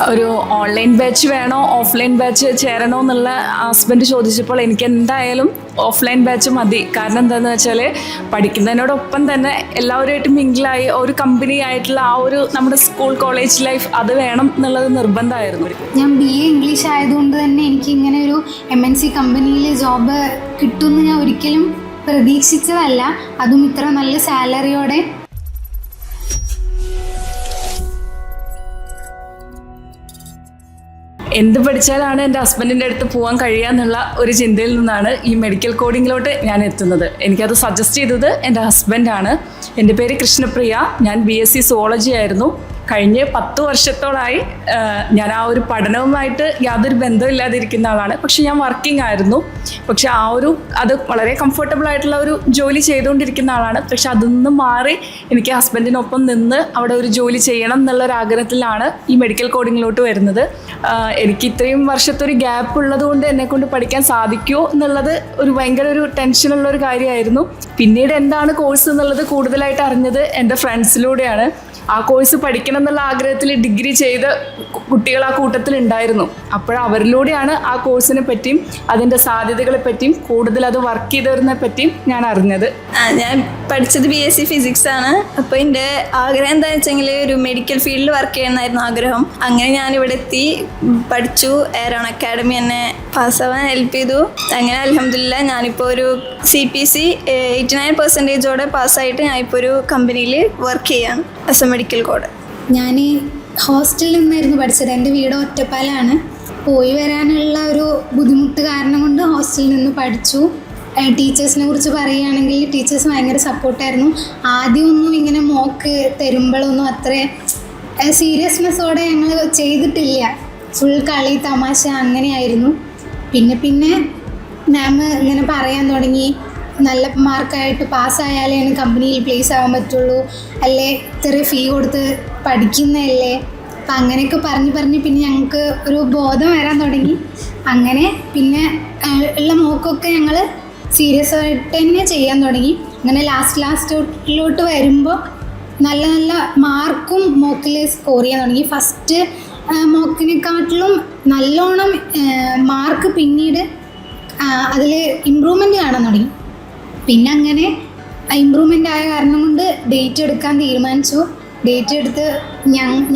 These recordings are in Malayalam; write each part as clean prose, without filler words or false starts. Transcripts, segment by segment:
ഒരു ഓൺലൈൻ ബാച്ച് വേണോ ഓഫ്ലൈൻ ബാച്ച് ചേരണോ എന്നുള്ള ഹസ്ബൻഡ് ചോദിച്ചപ്പോൾ എനിക്ക് എന്തായാലും ഓഫ്ലൈൻ ബാച്ച് മതി. കാരണം എന്താണെന്ന് വെച്ചാൽ പഠിക്കുന്നതിനോടൊപ്പം തന്നെ എല്ലാവരുമായിട്ട് മിങ്കിളായി ഒരു കമ്പനി ആയിട്ടുള്ള ആ ഒരു നമ്മുടെ സ്കൂൾ കോളേജ് ലൈഫ് അത് വേണം എന്നുള്ളത് നിർബന്ധമായിരുന്നു. ഞാൻ BA ഇംഗ്ലീഷ് ആയതുകൊണ്ട് തന്നെ എനിക്ക് ഇങ്ങനെ ഒരു MNC കമ്പനിയിൽ ജോബ് കിട്ടുമെന്ന് ഞാൻ ഒരിക്കലും പ്രതീക്ഷിച്ചതല്ല, അതും ഇത്ര നല്ല സാലറിയോടെ. എന്ത് പഠിച്ചാലാണ് എൻ്റെ ഹസ്ബൻഡിൻ്റെ അടുത്ത് പോകാൻ കഴിയുക എന്നുള്ള ഒരു ചിന്തയിൽ നിന്നാണ് ഈ മെഡിക്കൽ കോഡിങ്ങിലോട്ട് ഞാൻ എത്തുന്നത്. എനിക്കത് സജസ്റ്റ് ചെയ്തത് എൻ്റെ ഹസ്ബൻഡാണ്. എൻ്റെ പേര് കൃഷ്ണപ്രിയ. ഞാൻ BSc സുവോളജി ആയിരുന്നു. കഴിഞ്ഞ 10 വർഷത്തോളമായി ഞാൻ ആ ഒരു പഠനവുമായിട്ട് യാതൊരു ബന്ധമില്ലാതിരിക്കുന്ന ആളാണ്. പക്ഷെ ഞാൻ വർക്കിംഗ് ആയിരുന്നു. പക്ഷെ അത് വളരെ കംഫർട്ടബിൾ ആയിട്ടുള്ള ഒരു ജോലി ചെയ്തുകൊണ്ടിരിക്കുന്ന ആളാണ്. പക്ഷെ അതൊന്നും മാറി എനിക്ക് ഹസ്ബൻഡിനൊപ്പം നിന്ന് അവിടെ ഒരു ജോലി ചെയ്യണം എന്നുള്ളൊരാഗ്രഹത്തിലാണ് ഈ മെഡിക്കൽ കോഡിങ്ങിലോട്ട് വരുന്നത്. എനിക്ക് ഇത്രയും വർഷത്തെ ഒരു ഗ്യാപ്പ് ഉള്ളത് കൊണ്ട് എന്നെക്കൊണ്ട് പഠിക്കാൻ സാധിക്കുമോ എന്നുള്ളത് ഒരു ഭയങ്കര ഒരു ടെൻഷനുള്ള ഒരു കാര്യമായിരുന്നു. പിന്നീട് എന്താണ് കോഴ്സ് എന്നുള്ളത് കൂടുതലായിട്ട് അറിഞ്ഞത് എൻ്റെ ഫ്രണ്ട്സിലൂടെയാണ്. ആ കോഴ്സ് പഠിക്കണം എന്നുള്ള ആഗ്രഹത്തിൽ ഡിഗ്രി ചെയ്ത കുട്ടികൾ ആ കൂട്ടത്തിലുണ്ടായിരുന്നു. അവരിലൂടെയാണ് ആ കോഴ്സിനെ പറ്റിയും അതിൻ്റെ സാധ്യതകളെ പറ്റിയും കൂടുതൽ അത് വർക്ക് ചെയ്തവരിനെ പറ്റിയും ഞാൻ അറിഞ്ഞത്. ഞാൻ പഠിച്ചത് BSc ഫിസിക്സ് ആണ്. അപ്പോൾ എൻ്റെ ആഗ്രഹം എന്താണെന്ന് വെച്ചെങ്കിൽ ഒരു മെഡിക്കൽ ഫീൽഡിൽ വർക്ക് ചെയ്യണമെന്നായിരുന്നു ആഗ്രഹം. അങ്ങനെ ഞാനിവിടെ എത്തി, പഠിച്ചു. എയറോൺ അക്കാഡമി എന്നെ പാസ്സാവാൻ ഹെൽപ്പ് ചെയ്തു. അങ്ങനെ അൽഹംദുലില്ലാ ഞാനിപ്പോൾ ഒരു CPC 89% പാസ്സായിട്ട് ഞാനിപ്പോൾ ഒരു കമ്പനിയിൽ വർക്ക് ചെയ്യാണ് ആസ് എ മെഡിക്കൽ കോഡ്. ഞാൻ ഹോസ്റ്റലിൽ നിന്നായിരുന്നു പഠിച്ചത്. എൻ്റെ വീട് ഒറ്റപ്പാലാണ്. പോയി വരാനുള്ള ഒരു ബുദ്ധിമുട്ട് കാരണം കൊണ്ട് ഹോസ്റ്റലിൽ നിന്ന് പഠിച്ചു. ടീച്ചേഴ്സിനെ കുറിച്ച് പറയുകയാണെങ്കിൽ ടീച്ചേഴ്സ് ഭയങ്കര സപ്പോർട്ടായിരുന്നു. ആദ്യമൊന്നും ഇങ്ങനെ മോക്ക് തരുമ്പോഴൊന്നും അത്ര സീരിയസ്നെസ്സോടെ ഞങ്ങൾ ചെയ്തിട്ടില്ല. ഫുൾ കളി തമാശ അങ്ങനെയായിരുന്നു. പിന്നെ മാം ഇങ്ങനെ പറയാൻ തുടങ്ങി, നല്ല മാർക്കായിട്ട് പാസ്സായാലേ കമ്പനിയിൽ പ്ലേസ് ആവാൻ പറ്റുള്ളൂ, അല്ലേ ഇത്ര ഫീ കൊടുത്ത് പഠിക്കുന്നതല്ലേ. അപ്പം അങ്ങനെയൊക്കെ പറഞ്ഞ് പിന്നെ ഞങ്ങൾക്ക് ഒരു ബോധം വരാൻ തുടങ്ങി. അങ്ങനെ പിന്നെ ഉള്ള മോക്കൊക്കെ ഞങ്ങൾ സീരിയസ് ആയിട്ട് തന്നെ ചെയ്യാൻ തുടങ്ങി. അങ്ങനെ ലാസ്റ്റിലോട്ട് വരുമ്പോൾ നല്ല നല്ല മാർക്കും മോക്കിൽ സ്കോർ ചെയ്യാൻ തുടങ്ങി. ഫസ്റ്റ് മോക്കിനെക്കാട്ടിലും നല്ലോണം മാർക്ക് പിന്നീട് അതിൽ ഇമ്പ്രൂവ്മെൻറ്റ് കാണാൻ തുടങ്ങി. പിന്നെ അങ്ങനെ ഇമ്പ്രൂവ്മെൻ്റ് ആയ കാരണം കൊണ്ട് ഡേറ്റ് എടുക്കാൻ തീരുമാനിച്ചു. ഡേറ്റ് എടുത്ത്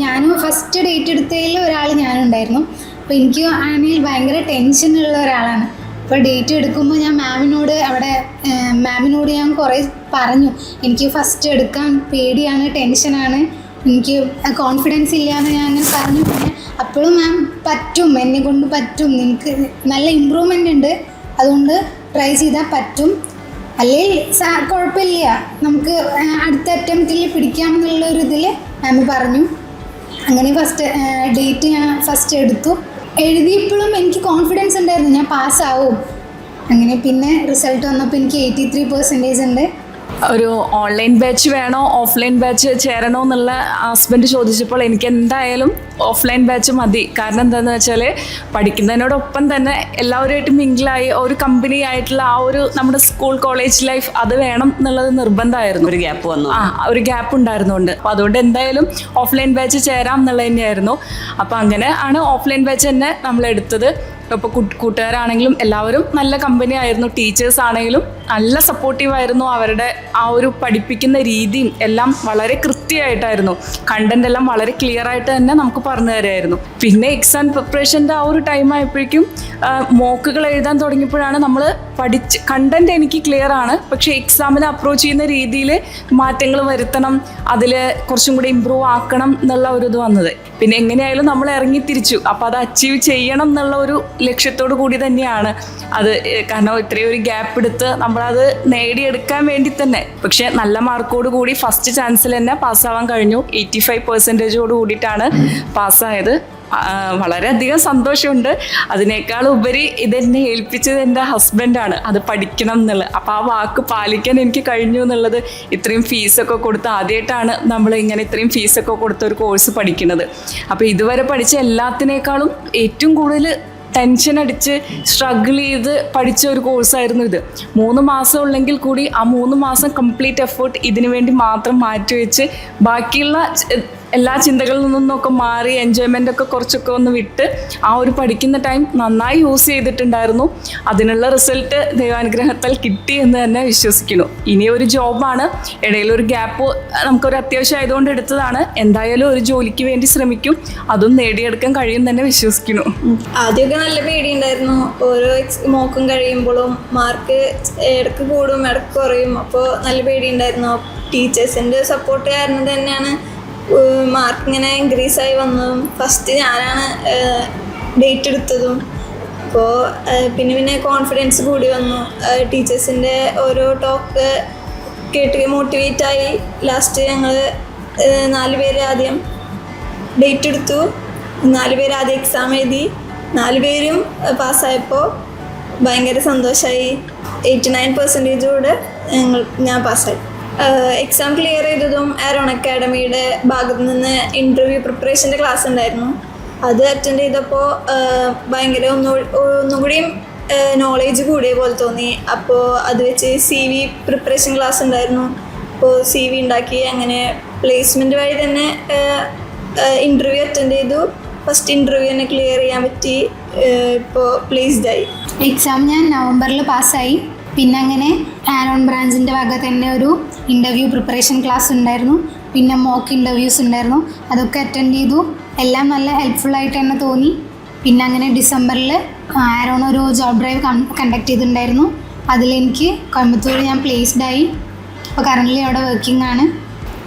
ഞാനും ഫസ്റ്റ് ഡേറ്റ് എടുത്തതിൽ ഒരാൾ ഞാനുണ്ടായിരുന്നു. അപ്പോൾ എനിക്ക് ആണെങ്കിൽ ഭയങ്കര ടെൻഷനുള്ള ഒരാളാണ്. അപ്പോൾ ഡേറ്റ് എടുക്കുമ്പോൾ ഞാൻ മാമിനോട് ഞാൻ കുറേ പറഞ്ഞു, എനിക്ക് ഫസ്റ്റ് എടുക്കാൻ പേടിയാണ്, ടെൻഷനാണ്, എനിക്ക് കോൺഫിഡൻസ് ഇല്ലയെന്ന് ഞാൻ അങ്ങനെ പറഞ്ഞു. പിന്നെ അപ്പോഴും മാം പറ്റും, എന്നെ കൊണ്ട് പറ്റും, നിനക്ക് നല്ല ഇമ്പ്രൂവ്മെൻ്റ് ഉണ്ട്, അതുകൊണ്ട് ട്രൈ ചെയ്താൽ പറ്റും, അല്ലെങ്കിൽ കുഴപ്പമില്ല, നമുക്ക് അടുത്ത അറ്റംപ്റ്റിൽ പിടിക്കാമെന്നുള്ളൊരു ഇതിൽ മാം പറഞ്ഞു. അങ്ങനെ ഫസ്റ്റ് ഡേറ്റ് ഞാൻ ഫസ്റ്റ് എടുത്തു. എഴുതിയപ്പോഴും എനിക്ക് കോൺഫിഡൻസ് ഉണ്ടായിരുന്നു ഞാൻ പാസ്സാവും. അങ്ങനെ പിന്നെ റിസൾട്ട് വന്നപ്പോൾ എനിക്ക് 83% ഉണ്ട്. ഒരു ഓൺലൈൻ ബാച്ച് വേണോ ഓഫ്ലൈൻ ബാച്ച് ചേരണോ എന്നുള്ള ഹസ്ബൻഡ് ചോദിച്ചപ്പോൾ എനിക്ക് എന്തായാലും ഓഫ്ലൈൻ ബാച്ച് മതി. കാരണം എന്താണെന്ന് വെച്ചാൽ പഠിക്കുന്നതിനോടൊപ്പം തന്നെ എല്ലാവരുമായിട്ട് മിങ്കിളായി ഒരു കമ്പനി ആയിട്ടുള്ള ആ ഒരു നമ്മുടെ സ്കൂൾ കോളേജ് ലൈഫ് അത് വേണം എന്നുള്ളത് നിർബന്ധമായിരുന്നു. ഒരു ഗ്യാപ്പ് ഉണ്ടായിരുന്നുകൊണ്ട് അപ്പോൾ അതുകൊണ്ട് എന്തായാലും ഓഫ്ലൈൻ ബാച്ച് ചേരാം എന്നുള്ളത് തന്നെയായിരുന്നു. അപ്പോൾ അങ്ങനെ ആണ് ഓഫ്ലൈൻ ബാച്ച് തന്നെ നമ്മൾ എടുത്തത്. ഇപ്പോൾ കൂട്ടുകാരാണെങ്കിലും എല്ലാവരും നല്ല കമ്പനി ആയിരുന്നു. ടീച്ചേഴ്സ് ആണെങ്കിലും നല്ല സപ്പോർട്ടീവായിരുന്നു. അവരുടെ ആ ഒരു പഠിപ്പിക്കുന്ന രീതിയും എല്ലാം വളരെ കൃത്യമായിട്ടായിരുന്നു. കണ്ടന്റ് എല്ലാം വളരെ ക്ലിയർ ആയിട്ട് തന്നെ നമുക്ക് പറഞ്ഞു തരുമായിരുന്നു. പിന്നെ എക്സാം പ്രിപ്പറേഷൻ്റെ ആ ഒരു ടൈം ആയപ്പോഴേക്കും മോക്കുകൾ എഴുതാൻ തുടങ്ങിയപ്പോഴാണ് നമ്മൾ കണ്ടന്റ് എനിക്ക് ക്ലിയർ ആണ്, പക്ഷേ എക്സാമിന് അപ്രോച്ച് ചെയ്യുന്ന രീതിയിൽ മാറ്റങ്ങൾ വരുത്തണം, അതിൽ കുറച്ചും കൂടി ഇമ്പ്രൂവ് ആക്കണം എന്നുള്ള ഒരു ഇത് വന്നത്. പിന്നെ എങ്ങനെയായാലും നമ്മൾ ഇറങ്ങി തിരിച്ചു. അപ്പോൾ അത് അച്ചീവ് ചെയ്യണം എന്നുള്ള ഒരു ലക്ഷ്യത്തോടു കൂടി തന്നെയാണ് അത്. കാരണം ഇത്രയും ഒരു ഗ്യാപ്പ് എടുത്ത് നമ്മളത് നേടിയെടുക്കാൻ വേണ്ടി തന്നെ. പക്ഷെ നല്ല മാർക്കോട് കൂടി ഫസ്റ്റ് ചാൻസിൽ തന്നെ പാസ്സാവാൻ കഴിഞ്ഞു. 85% കൂടിയിട്ടാണ് പാസ്സായത്. വളരെയധികം സന്തോഷമുണ്ട്. അതിനേക്കാൾ ഉപരി ഇതെന്നെ ഏൽപ്പിച്ചത് എൻ്റെ ഹസ്ബൻഡാണ്, അത് പഠിക്കണം എന്നുള്ളത്. അപ്പോൾ ആ വാക്ക് പാലിക്കാൻ എനിക്ക് കഴിഞ്ഞു എന്നുള്ളത്. ഇത്രയും ഫീസൊക്കെ കൊടുത്ത് ആദ്യമായിട്ടാണ് നമ്മൾ ഇങ്ങനെ ഇത്രയും ഫീസൊക്കെ കൊടുത്ത ഒരു കോഴ്സ് പഠിക്കുന്നത്. അപ്പോൾ ഇതുവരെ പഠിച്ച എല്ലാത്തിനേക്കാളും ഏറ്റവും കൂടുതൽ ടെൻഷൻ അടിച്ച് സ്ട്രഗിൾ ചെയ്ത് പഠിച്ച ഒരു കോഴ്സായിരുന്നു ഇത്. 3 മാസം ഉള്ളെങ്കിൽ കൂടി ആ 3 മാസം കംപ്ലീറ്റ് എഫേർട്ട് ഇതിനു വേണ്ടി മാത്രം മാറ്റിവെച്ച് ബാക്കിയുള്ള എല്ലാ ചിന്തകളിൽ നിന്നൊക്കെ മാറി എൻജോയ്മെൻ്റ് ഒക്കെ കുറച്ചൊക്കെ ഒന്ന് വിട്ട് ആ ഒരു പഠിക്കുന്ന ടൈം നന്നായി യൂസ് ചെയ്തിട്ടുണ്ടായിരുന്നു. അതിനുള്ള റിസൾട്ട് ദൈവാനുഗ്രഹത്താൽ കിട്ടി എന്ന് തന്നെ വിശ്വസിക്കുന്നു. ഇനി ഒരു ജോബാണ്, ഇടയിലൊരു ഗ്യാപ്പ് നമുക്കൊരു അത്യാവശ്യം ആയതുകൊണ്ട് എടുത്തതാണ്. എന്തായാലും ഒരു ജോലിക്ക് വേണ്ടി ശ്രമിക്കും, അതും നേടിയെടുക്കാൻ കഴിയും തന്നെ വിശ്വസിക്കുന്നു. ആദ്യമൊക്കെ നല്ല പേടിയുണ്ടായിരുന്നു. ഓരോ മോക്കും കഴിയുമ്പോഴും മാർക്ക് ഇടയ്ക്ക് കൂടും ഇടയ്ക്ക് കുറയും. അപ്പോൾ നല്ല പേടിയുണ്ടായിരുന്നു. ടീച്ചേഴ്സിൻ്റെ സപ്പോർട്ട് കാരണം തന്നെയാണ് മാർക്ക് ഇങ്ങനെ ഇൻക്രീസ് ആയി വന്നതും ഫസ്റ്റ് ഞാനാണ് ഡേറ്റ് എടുത്തതും. അപ്പോൾ പിന്നെ കോൺഫിഡൻസ് കൂടി വന്നു. ടീച്ചേഴ്സിൻ്റെ ഓരോ ടോക്ക് കേട്ട് മോട്ടിവേറ്റായി ലാസ്റ്റ് ഞങ്ങൾ 4 പേര് ആദ്യം ഡേറ്റ് എടുത്തു. 4 പേര് ആദ്യം എക്സാം എഴുതി. 4 പേരും പാസ്സായപ്പോൾ ഭയങ്കര സന്തോഷമായി. 89% ഞാൻ പാസ്സായി. എക്സാം ക്ലിയർ ചെയ്തതും ആരോൺ അക്കാഡമിയുടെ ഭാഗത്തു നിന്ന് ഇൻ്റർവ്യൂ പ്രിപ്പറേഷൻ്റെ ക്ലാസ് ഉണ്ടായിരുന്നു. അത് അറ്റൻഡ് ചെയ്തപ്പോൾ ഭയങ്കര ഒന്നുകൂടിയും നോളേജ് കൂടിയ പോലെ തോന്നി. അപ്പോൾ അത് വെച്ച് CV പ്രിപ്പറേഷൻ ക്ലാസ് ഉണ്ടായിരുന്നു. അപ്പോൾ CV ഉണ്ടാക്കി. അങ്ങനെ പ്ലേസ്മെൻറ്റ് വഴി തന്നെ ഇൻ്റർവ്യൂ അറ്റൻഡ് ചെയ്തു. ഫസ്റ്റ് ഇൻ്റർവ്യൂ തന്നെ ക്ലിയർ ചെയ്യാൻ പറ്റി. ഇപ്പോൾ പ്ലേസ്ഡായി. എക്സാം ഞാൻ നവംബറിൽ പാസ്സായി. പിന്നെ അങ്ങനെ ആരോൺ ബ്രാഞ്ചിൻ്റെ വക തന്നെ ഒരു ഇൻ്റർവ്യൂ പ്രിപ്പറേഷൻ ക്ലാസ് ഉണ്ടായിരുന്നു. പിന്നെ മോക്ക് ഇൻ്റർവ്യൂസ് ഉണ്ടായിരുന്നു. അതൊക്കെ അറ്റൻഡ് ചെയ്തു. എല്ലാം നല്ല ഹെൽപ്ഫുള്ളായിട്ട് തന്നെ തോന്നി. പിന്നെ അങ്ങനെ ഡിസംബറിൽ ആരോൺ ഒരു ജോബ് ഡ്രൈവ് കണ്ടക്ട് ചെയ്തിട്ടുണ്ടായിരുന്നു. അതിലെനിക്ക് കോയമ്പത്തൂർ ഞാൻ പ്ലേസ്ഡായി. അപ്പോൾ കറൻ്റ്ലി അവിടെ വർക്കിംഗ് ആണ്.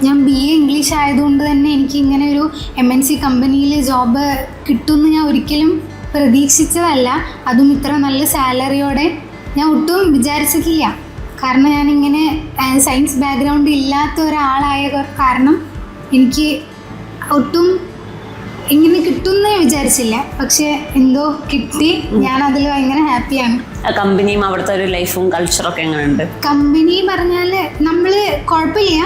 ഞാൻ BA ഇംഗ്ലീഷ് ആയതുകൊണ്ട് തന്നെ എനിക്ക് ഇങ്ങനെ ഒരു MNC കമ്പനിയിൽ ജോബ് കിട്ടുമെന്ന് ഞാൻ ഒരിക്കലും പ്രതീക്ഷിച്ചതല്ല. അതും ഇത്ര നല്ല സാലറിയോടെ ഞാൻ ഒട്ടും വിചാരിച്ചിട്ടില്ല. കാരണം ഞാനിങ്ങനെ സയൻസ് ബാക്ക്ഗ്രൗണ്ട് ഇല്ലാത്ത ഒരാളായ കാരണം എനിക്ക് ഒട്ടും ഇങ്ങനെ കിട്ടുമെന്ന് വിചാരിച്ചില്ല. പക്ഷെ എന്തോ കിട്ടി. ഞാനതിൽ ഭയങ്കര ഹാപ്പിയാണ്. കമ്പനിയും അവിടുത്തെ ഒരു ലൈഫും കൾച്ചറൊക്കെ എങ്ങനെയുണ്ട്? കമ്പനി പറഞ്ഞാൽ നമ്മൾ കുഴപ്പമില്ല,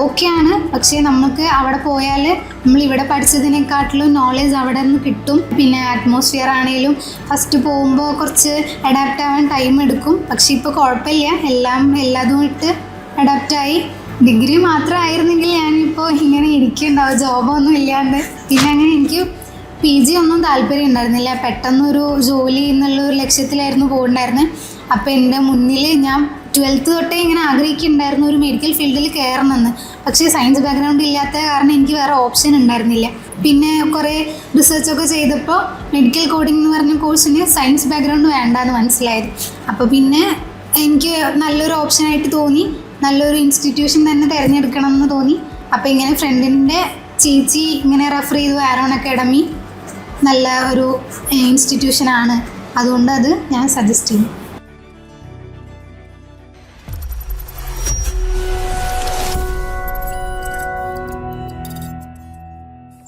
ഓക്കെയാണ്. പക്ഷേ നമുക്ക് അവിടെ പോയാൽ നമ്മൾ ഇവിടെ പഠിച്ചതിനെക്കാട്ടിലും നോളേജ് അവിടെ നിന്ന് കിട്ടും. പിന്നെ അറ്റ്മോസ്ഫിയർ ആണെങ്കിലും ഫസ്റ്റ് പോകുമ്പോൾ കുറച്ച് അഡാപ്റ്റ് ആവാൻ ടൈം എടുക്കും. പക്ഷേ ഇപ്പോൾ കുഴപ്പമില്ല, എല്ലാതും ഇട്ട് അഡാപ്റ്റായി. ഡിഗ്രി മാത്രമായിരുന്നെങ്കിൽ ഞാനിപ്പോൾ ഇങ്ങനെ ഇരിക്കുന്നുണ്ടാവും, ജോബൊന്നും ഇല്ലാണ്ട്. പിന്നെ അങ്ങനെ എനിക്ക് PG ഒന്നും താല്പര്യം ഉണ്ടായിരുന്നില്ല. പെട്ടെന്നൊരു ജോലി എന്നുള്ളൊരു ലക്ഷ്യത്തിലായിരുന്നു പോകുന്നുണ്ടായിരുന്നത്. അപ്പോൾ എൻ്റെ മുന്നിൽ ഞാൻ 12th തൊട്ടേ ഇങ്ങനെ ആഗ്രഹിക്കുന്നുണ്ടായിരുന്നു ഒരു മെഡിക്കൽ ഫീൽഡിൽ കയറണമെന്ന്. പക്ഷേ സയൻസ് ബാക്ക്ഗ്രൗണ്ട് ഇല്ലാത്ത കാരണം എനിക്ക് വേറെ ഓപ്ഷൻ ഉണ്ടായിരുന്നില്ല. പിന്നെ കുറേ റിസർച്ചൊക്കെ ചെയ്തപ്പോൾ മെഡിക്കൽ കോഡിംഗ് എന്ന് പറഞ്ഞ കോഴ്സിന് സയൻസ് ബാക്ക്ഗ്രൗണ്ട് വേണ്ടാന്ന് മനസ്സിലായത്. അപ്പോൾ പിന്നെ എനിക്ക് നല്ലൊരു ഓപ്ഷനായിട്ട് തോന്നി. നല്ലൊരു ഇൻസ്റ്റിറ്റ്യൂഷൻ തന്നെ തിരഞ്ഞെടുക്കണം എന്ന് തോന്നി. അപ്പോൾ ഇങ്ങനെ ഫ്രണ്ടിൻ്റെ ചേച്ചി ഇങ്ങനെ റെഫർ ചെയ്തു, ആരോൺ അക്കാഡമി നല്ല ഒരു ഇൻസ്റ്റിറ്റ്യൂഷനാണ്, അതുകൊണ്ട് അത് ഞാൻ സജസ്റ്റ് ചെയ്യും.